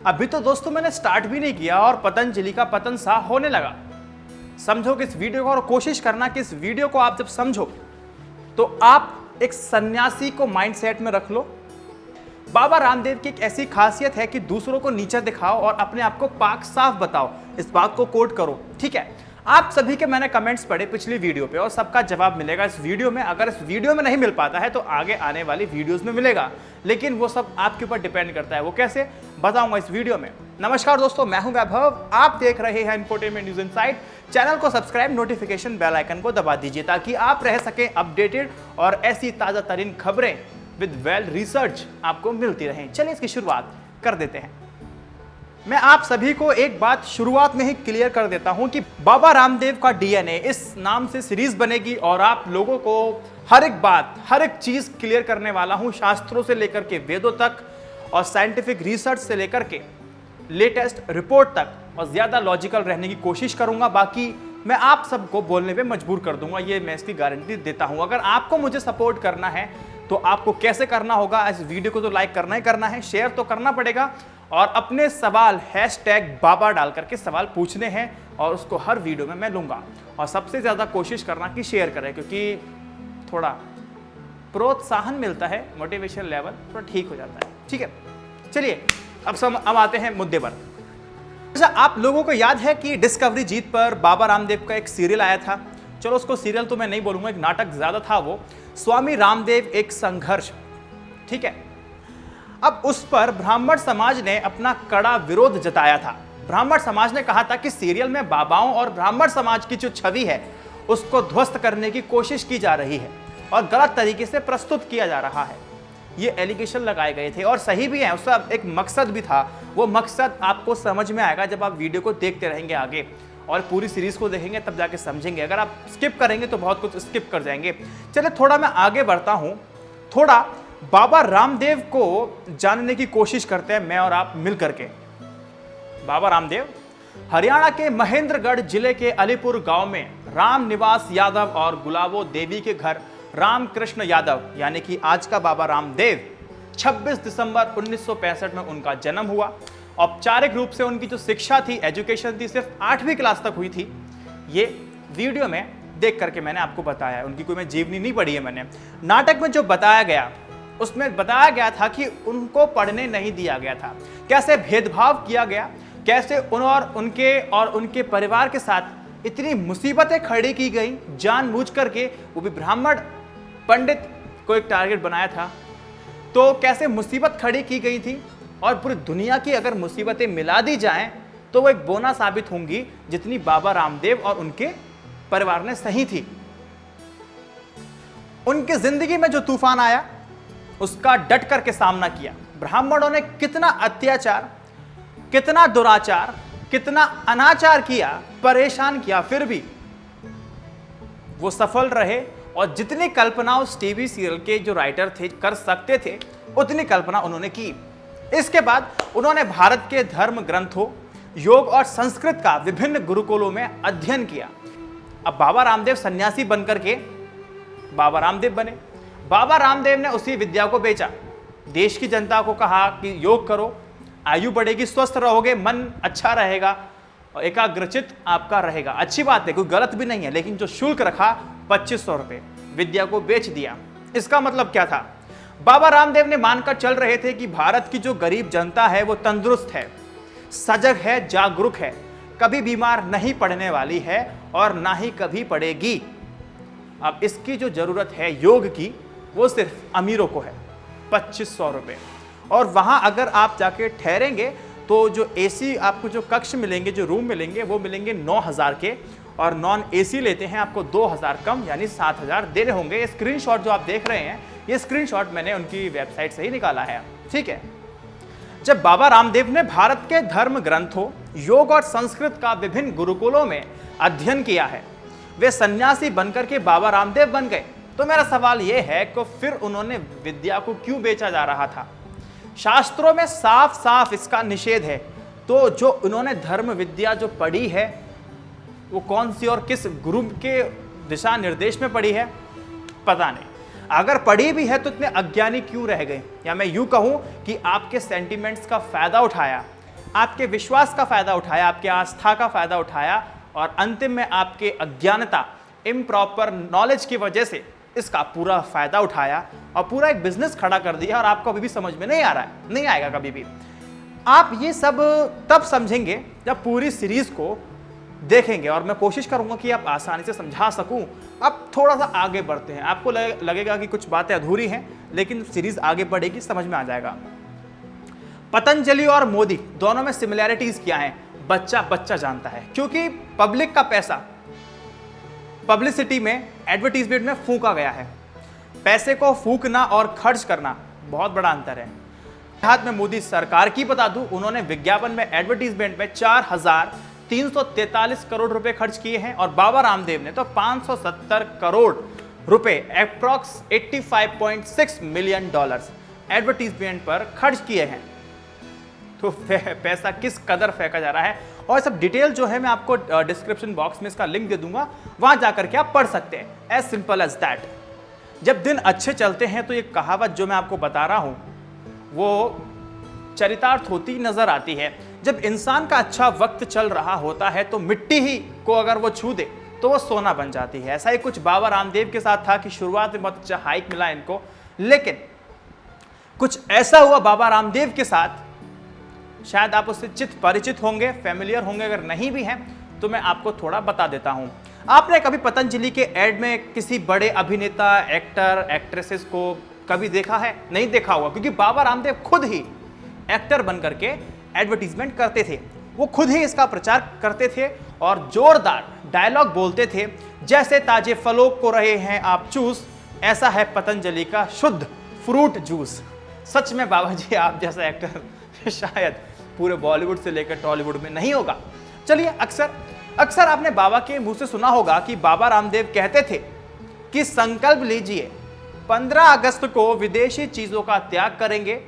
अभी तो दोस्तों मैंने स्टार्ट भी नहीं किया और पतंजलि का पतन सा होने लगा। समझो कि इस वीडियो को और कोशिश करना कि इस वीडियो को आप जब समझो तो आप एक सन्यासी को माइंडसेट में रख लो। बाबा रामदेव की एक ऐसी खासियत है कि दूसरों को नीचा दिखाओ और अपने आप को पाक साफ बताओ, इस बात को कोट करो। ठीक है, आप सभी के मैंने कमेंट्स पढ़े पिछली वीडियो पे और सबका जवाब मिलेगा इस वीडियो में। अगर इस वीडियो में नहीं मिल पाता है तो आगे आने वाली वीडियोस में मिलेगा, लेकिन वो सब आपके ऊपर डिपेंड करता है। वो कैसे बताऊंगा इस वीडियो में। नमस्कार दोस्तों, मैं हूं वैभव, आप देख रहे हैं इंफोटेनमेंट न्यूज इनसाइट। चैनल को सब्सक्राइब, नोटिफिकेशन बेल आइकन को दबा दीजिए ताकि आप रह सकें अपडेटेड और ऐसी ताजा तरीन खबरें विद वेल रिसर्च आपको मिलती रहें। चलिए इसकी शुरुआत कर देते हैं। मैं आप सभी को एक बात शुरुआत में ही क्लियर कर देता हूं कि बाबा रामदेव का डीएनए इस नाम से सीरीज बनेगी और आप लोगों को हर एक बात, हर एक चीज क्लियर करने वाला हूं, शास्त्रों से लेकर के वेदों तक और साइंटिफिक रिसर्च से लेकर के लेटेस्ट रिपोर्ट तक, और ज्यादा लॉजिकल रहने की कोशिश करूंगा। बाकी मैं आप सबको बोलने पे मजबूर कर दूंगा, ये मैं इसकी गारंटी देता हूं। अगर आपको मुझे सपोर्ट करना है तो आपको कैसे करना होगा, इस वीडियो को तो लाइक करना ही करना है, शेयर तो करना पड़ेगा और अपने सवाल #बाबा डाल करके सवाल पूछने हैं और उसको हर वीडियो में मैं लूंगा। और सबसे ज्यादा कोशिश करना कि शेयर करें, क्योंकि थोड़ा प्रोत्साहन मिलता है, मोटिवेशन लेवल थोड़ा ठीक हो जाता है। ठीक है, चलिए अब आते हैं मुद्दे पर। अच्छा, आप लोगों को याद है कि डिस्कवरी जीत पर बाबा रामदेव का एक सीरियल आया था। चलो उसको सीरियल तो मैं नहीं बोलूंगा, एक नाटक ज्यादा था वो, स्वामी रामदेव एक संघर्ष। ठीक है, अब उस पर ब्राह्मण समाज ने अपना कड़ा विरोध जताया था। ब्राह्मण समाज ने कहा था कि सीरियल में बाबाओं और ब्राह्मण समाज की जो छवि है उसको ध्वस्त करने की कोशिश की जा रही है और गलत तरीके से प्रस्तुत किया जा रहा है। ये एलिगेशन लगाए गए थे और सही भी है, उसका एक मकसद भी था। वो मकसद आपको समझ में आएगा जब आप वीडियो को देखते रहेंगे आगे और पूरी सीरीज को देखेंगे, तब जाके समझेंगे। अगर आप स्किप करेंगे तो बहुत कुछ स्किप कर जाएंगे। चलिए थोड़ा मैं आगे बढ़ता हूं, थोड़ा बाबा रामदेव को जानने की कोशिश करते हैं मैं और आप मिल करके। बाबा रामदेव हरियाणा के महेंद्रगढ़ जिले के अलीपुर गांव में राम निवास यादव और गुलाबो देवी के घर रामकृष्ण यादव यानी कि आज का बाबा रामदेव 26 दिसंबर 1965 में उनका जन्म हुआ। औपचारिक रूप से उनकी जो शिक्षा थी, एजुकेशन थी, सिर्फ 8वीं क्लास तक हुई थी। ये वीडियो में देख करके मैंने आपको बताया है, उनकी कोई मैं जीवनी नहीं पढ़ी है मैंने। नाटक में जो बताया गया उसमें बताया गया था कि उनको पढ़ने नहीं दिया गया था, कैसे भेदभाव किया गया, कैसे उनके परिवार के साथ इतनी मुसीबतें खड़ी की गई जानबूझ करके, वो भी ब्राह्मण पंडित को एक टारगेट बनाया था। तो कैसे मुसीबत खड़ी की गई थी और पूरी दुनिया की अगर मुसीबतें मिला दी जाएं तो वो एक बोना साबित होंगी जितनी बाबा रामदेव और उनके परिवार ने सही थी। उनकी जिंदगी में जो तूफान आया उसका डट करके सामना किया। ब्राह्मणों ने कितना अत्याचार, कितना दुराचार, कितना अनाचार किया, परेशान किया, फिर भी वो सफल रहे और जितनी कल्पना उस टीवी सीरियल के जो राइटर थे कर सकते थे उतनी कल्पना उन्होंने की। इसके बाद उन्होंने भारत के धर्म ग्रंथों, योग और संस्कृत का विभिन्न गुरुकुलों में अध्ययन किया। अब बाबा रामदेव सन्यासी बनकर के बाबा रामदेव बने। बाबा रामदेव ने उसी विद्या को बेचा, देश की जनता को कहा कि योग करो, आयु बढ़ेगी, स्वस्थ रहोगे, मन अच्छा रहेगा और एकाग्रचित आपका रहेगा। अच्छी बात है, कोई गलत भी नहीं है, लेकिन जो शुल्क रखा 2500 रुपए, विद्या को बेच दिया। इसका मतलब क्या था? बाबा रामदेव ने मानकर चल रहे थे कि भारत की जो गरीब जनता है वो तंदुरुस्त है, सजग है, जागरूक है, कभी बीमार नहीं पड़ने वाली है और ना ही कभी पड़ेगी। अब इसकी जो जरूरत है योग की वो सिर्फ अमीरों को है, 2500 रुपए। और वहां अगर आप जाके ठहरेंगे तो जो एसी आपको जो कक्ष मिलेंगे, जो रूम मिलेंगे, वो मिलेंगे 9000 के, और नॉन एसी लेते हैं आपको 2000 कम यानी 7000 देने होंगे। ये स्क्रीनशॉट जो आप देख रहे हैं, ये स्क्रीनशॉट मैंने उनकी वेबसाइट से ही निकाला है। ठीक है, जब बाबा रामदेव ने भारत के धर्म ग्रंथों, योग और संस्कृत का विभिन्न गुरुकुलों में अध्ययन किया है, वे सन्यासी बनकर के बाबा रामदेव बन गए। तो मेरा सवाल यह है कि फिर उन्होंने विद्या को क्यों बेचा जा रहा था? शास्त्रों में साफ साफ इसका निषेध है। तो जो उन्होंने धर्म विद्या जो पढ़ी है वो कौन सी और किस गुरु के दिशा निर्देश में पढ़ी है, पता नहीं। अगर पढ़ी भी है तो इतने अज्ञानी क्यों रह गए, या मैं यूं कहूं कि आपके सेंटिमेंट्स का फायदा उठाया, आपके विश्वास का फायदा उठाया, आपके आस्था का फायदा उठाया और अंतिम में आपके अज्ञानता, इम्प्रॉपर नॉलेज की वजह से इसका पूरा फायदा उठाया और पूरा एक बिजनेस खड़ा कर दिया और आपको अभी भी समझ में नहीं आ रहा है, नहीं आएगा कभी भी। आप ये सब तब समझेंगे जब पूरी सीरीज को देखेंगे और मैं कोशिश करूंगा कि आप आसानी से समझा सकूं। अब थोड़ा सा आगे बढ़ते हैं, आपको लगेगा कि कुछ बातें अधूरी हैं, लेकिन सीरीज आगे बढ़ेगी, समझ में आ जाएगा। पतंजलि और मोदी दोनों में सिमिलैरिटीज क्या हैं, बच्चा बच्चा जानता है, क्योंकि पब्लिक का पैसा पब्लिसिटी में, एडवर्टीजमेंट में फूंका गया है। पैसे को फूंकना और खर्च करना बहुत बड़ा अंतर है। हाथ में मोदी सरकार की बता दूं, उन्होंने विज्ञापन में, एडवर्टीजमेंट में 4,343 करोड़ रुपए खर्च किए हैं और बाबा रामदेव ने तो 570 करोड़ रुपए, अप्रॉक्स $85.6 मिलियन एडवर्टीजमेंट पर खर्च किए हैं। तो पैसा किस कदर फेंका जा रहा है और सब डिटेल जो है मैं आपको डिस्क्रिप्शन बॉक्स में इसका लिंक दे दूंगा, वहां जाकर के आप पढ़ सकते हैं। As simple as that. जब दिन अच्छे चलते हैं तो ये कहावत जो मैं आपको बता रहा हूं वो चरितार्थ होती नजर आती है। जब इंसान का अच्छा वक्त चल रहा होता है तो मिट्टी ही को अगर वो छू दे तो वो सोना बन जाती है। ऐसा ही कुछ बाबा रामदेव के साथ था कि शुरुआत में बहुत अच्छा हाइक मिला इनको, लेकिन कुछ ऐसा हुआ बाबा रामदेव के साथ, शायद आप उससे परिचित होंगे, फेमिलियर होंगे, अगर नहीं भी हैं तो मैं आपको थोड़ा बता देता हूं। आपने कभी पतंजलि के एड में किसी बड़े अभिनेता, एक्टर, एक्ट्रेसेस को कभी देखा है? नहीं देखा होगा, क्योंकि बाबा रामदेव खुद ही एक्टर बन करके एडवर्टीजमेंट करते थे। वो खुद ही इसका प्रचार करते थे और जोरदार डायलॉग बोलते थे, जैसे ताजे फलों को रहे हैं आप चूस, ऐसा है पतंजलि का शुद्ध फ्रूट जूस। सच में बाबा जी आप जैसा एक्टर शायद पूरे बॉलीवुड से लेकर टॉलीवुड में नहीं होगा। चलिए, अक्सर आपने बाबा के मुंह से सुना होगा कि बाबा रामदेव कहते थे कि संकल्प लीजिए 15 अगस्त को विदेशी चीजों का त्याग करेंगे।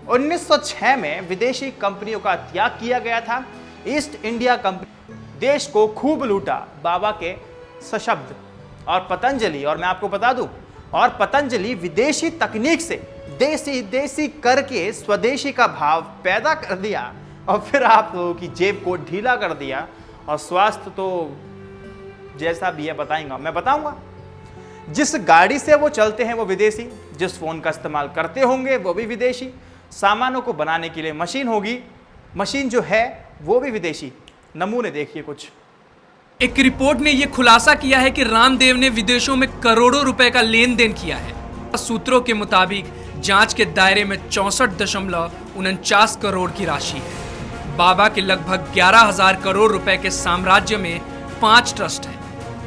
1906 में विदेशी कंपनियों का त्याग किया गया था। ईस्ट इंडिया कंपनी देश को खूब लूटा, बाबा के सशब्द। और पतंजलि, और मैं आपको बता दूं, और पतंजलि विदेशी तकनीक से देसी करके स्वदेशी का भाव पैदा कर दिया और फिर आप लोगों की जेब को ढीला कर दिया। और स्वास्थ्य तो जैसा भी है मैं बताऊंगा। जिस गाड़ी से वो चलते हैं वो विदेशी, जिस फोन का इस्तेमाल करते होंगे वो भी विदेशी, सामानों को बनाने के लिए मशीन होगी, मशीन जो है वो भी विदेशी। नमूने देखिए कुछ। एक रिपोर्ट ने यह खुलासा किया है कि रामदेव ने विदेशों में करोड़ों रुपए का लेन देन किया है। सूत्रों के मुताबिक जांच के दायरे में 64.49 करोड़ की राशि है। बाबा के लगभग 11,000 करोड़ रुपए के साम्राज्य में 5 ट्रस्ट हैं,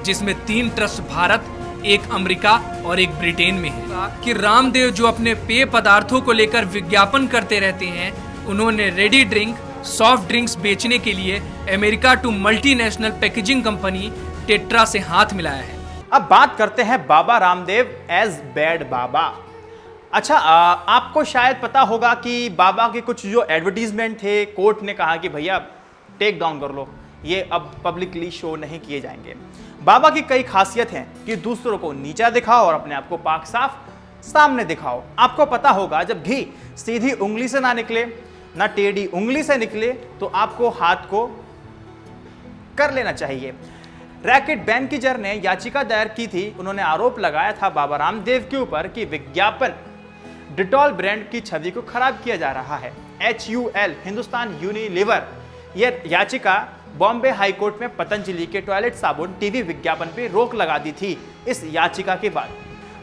जिसमें 3 ट्रस्ट भारत, एक अमेरिका और एक ब्रिटेन में है। कि रामदेव जो अपने पेय पदार्थों को लेकर विज्ञापन करते रहते हैं, उन्होंने रेडी ड्रिंक, सॉफ्ट ड्रिंक्स बेचने के लिए अमेरिका टू मल्टीनेशनल पैकेजिंग कंपनी टेट्रा से हाथ मिलाया है। अब बात करते हैं बाबा रामदेव एज बैड बाबा। अच्छा, आपको शायद पता होगा कि बाबा के कुछ जो एडवर्टीजमेंट थे, कोर्ट ने कहा कि भैया टेक डाउन कर लो, ये अब पब्लिकली शो नहीं किए जाएंगे। बाबा की कई खासियत हैं कि दूसरों को नीचा दिखाओ और अपने आप को पाक साफ सामने दिखाओ। आपको पता होगा जब घी सीधी उंगली से ना निकले, ना टेढ़ी उंगली से निकले, तो आपको हाथ को कर लेना चाहिए। रैकेट बैंकिजर ने याचिका दायर की थी। उन्होंने आरोप लगाया था बाबा रामदेव के ऊपर कि विज्ञापन डिटॉल ब्रांड की छवि को खराब किया जा रहा है। HUL, हिंदुस्तान यूनिलीवर, यह याचिका बॉम्बे हाईकोर्ट में पतंजलि के टॉयलेट साबुन टीवी विज्ञापन पे रोक लगा दी थी। इस याचिका के बाद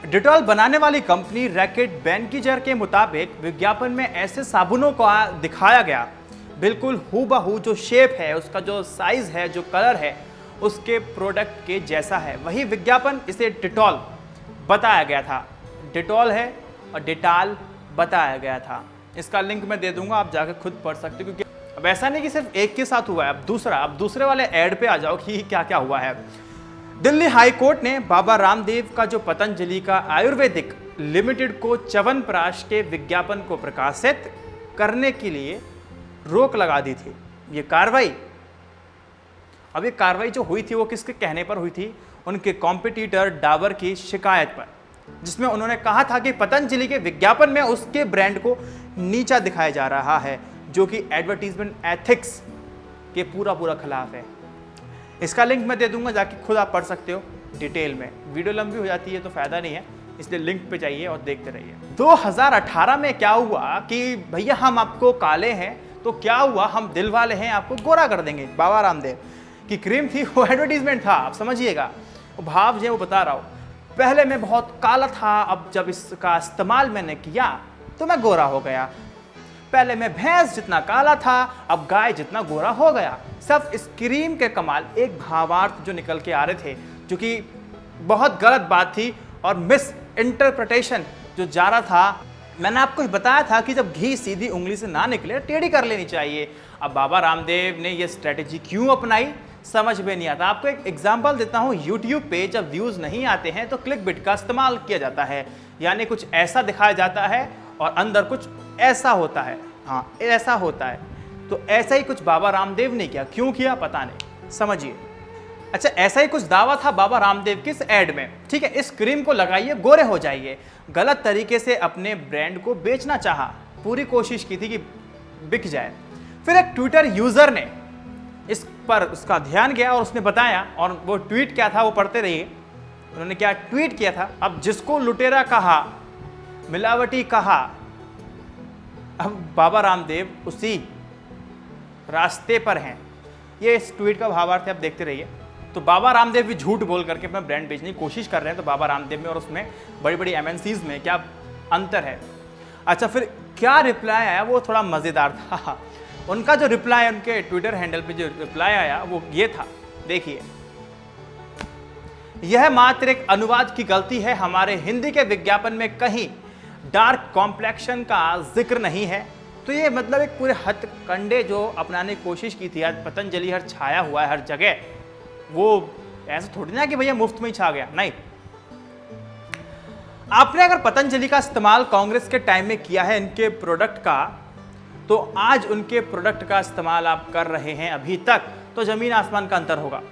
डिटॉल बनाने वाली कंपनी रैकेट बैंकिजर के मुताबिक विज्ञापन में ऐसे साबुनों को दिखाया गया, बिल्कुल हूबहू जो शेप है, उसका जो साइज है, जो कलर है, उसके प्रोडक्ट के जैसा है। वही विज्ञापन इसे डिटॉल बताया गया था। डिटॉल है और डिटॉल बताया गया था। इसका लिंक मैं दे दूंगा, आप जाकर खुद पढ़ सकते हो। क्योंकि अब ऐसा नहीं कि सिर्फ एक के साथ हुआ है, अब दूसरे वाले ऐड पे आ जाओ कि क्या क्या हुआ है। दिल्ली हाई कोर्ट ने बाबा रामदेव का जो पतंजलि का आयुर्वेदिक लिमिटेड को च्यवनप्राश के विज्ञापन को प्रकाशित करने के लिए रोक लगा दी थी। ये कार्रवाई जो हुई थी वो किसके कहने पर हुई थी? उनके कॉम्पिटिटर डाबर की शिकायत पर, जिसमें उन्होंने कहा था कि पतंजलि के विज्ञापन में उसके ब्रांड को नीचा दिखाया जा रहा है। जो कि एडवर्टीजमेंट एथिक्स के पूरा खिलाफ है। इसका लिंक मैं दे दूंगा, जाके खुद आप पढ़ सकते हो डिटेल में। वीडियो लंबी हो जाती है तो फायदा नहीं है, इसलिए लिंक पे जाइए और देखते रहिए। 2018 में क्या हुआ कि भैया हम आपको काले हैं तो क्या हुआ, हम दिल वाले हैं, आपको गोरा कर देंगे। बाबा रामदेव की क्रीम थी, वो एडवर्टीजमेंट था, आप समझिएगा। भाव जो है वो बता रहा हूँ, पहले मैं बहुत काला था, अब जब इसका इस्तेमाल मैंने किया तो मैं गोरा हो गया। पहले मैं भैंस जितना काला था, अब गाय जितना गोरा हो गया। सब इस क्रीम के कमाल। एक भावार्थ जो निकल के आ रहे थे, जो कि बहुत गलत बात थी और मिस इंटरप्रिटेशन जो जा रहा था। मैंने आपको बताया था कि जब घी सीधी उंगली से ना निकले टेढ़ी कर लेनी चाहिए। अब बाबा रामदेव ने ये स्ट्रेटेजी क्यों अपनाई समझ में नहीं आता। आपको एक एग्जांपल देता हूँ, यूट्यूब पे जब व्यूज़ नहीं आते हैं तो क्लिक बिट का इस्तेमाल किया जाता है, यानी कुछ ऐसा दिखाया जाता है और अंदर कुछ ऐसा होता है। हाँ, ऐसा होता है। तो ऐसा ही कुछ बाबा रामदेव ने किया। क्यों किया पता नहीं, समझिए। अच्छा, ऐसा ही कुछ दावा था बाबा रामदेव की इस एड में, ठीक है, इस क्रीम को लगाइए गोरे हो जाइए। गलत तरीके से अपने ब्रांड को बेचना चाहा, पूरी कोशिश की थी कि बिक जाए। फिर एक ट्विटर यूजर ने इस पर उसका ध्यान गया और उसने बताया, और वो ट्वीट क्या था वो पढ़ते रहिए। उन्होंने क्या ट्वीट किया था, अब जिसको लुटेरा कहा, मिलावटी कहा, अब बाबा रामदेव उसी रास्ते पर हैं। ये इस ट्वीट का भावार्थ है, आप देखते रहिए। तो बाबा रामदेव भी झूठ बोल करके अपना ब्रांड बेचने की कोशिश कर रहे हैं, तो बाबा रामदेव में और उसमें बड़ी बड़ी MNCs में क्या अंतर है। अच्छा, फिर क्या रिप्लाई आया वो थोड़ा मज़ेदार था। उनका जो रिप्लाई, उनके ट्विटर हैंडल पे जो रिप्लाई आया वो ये था, देखिए। यह मात्र एक अनुवाद की गलती है, हमारे हिंदी के विज्ञापन में कहीं डार्क कॉम्प्लेक्शन का जिक्र नहीं है। तो ये मतलब एक पूरे हथकंडे जो अपनाने की कोशिश की थी। आज पतंजलि हर छाया हुआ है हर जगह, वो ऐसा थोड़ी ना कि भैया मुफ्त में ही छा गया, नहीं। आपने अगर पतंजलि का इस्तेमाल कांग्रेस के टाइम में किया है इनके प्रोडक्ट का, तो आज उनके प्रोडक्ट का इस्तेमाल आप कर रहे हैं अभी तक, तो जमीन आसमान का अंतर होगा।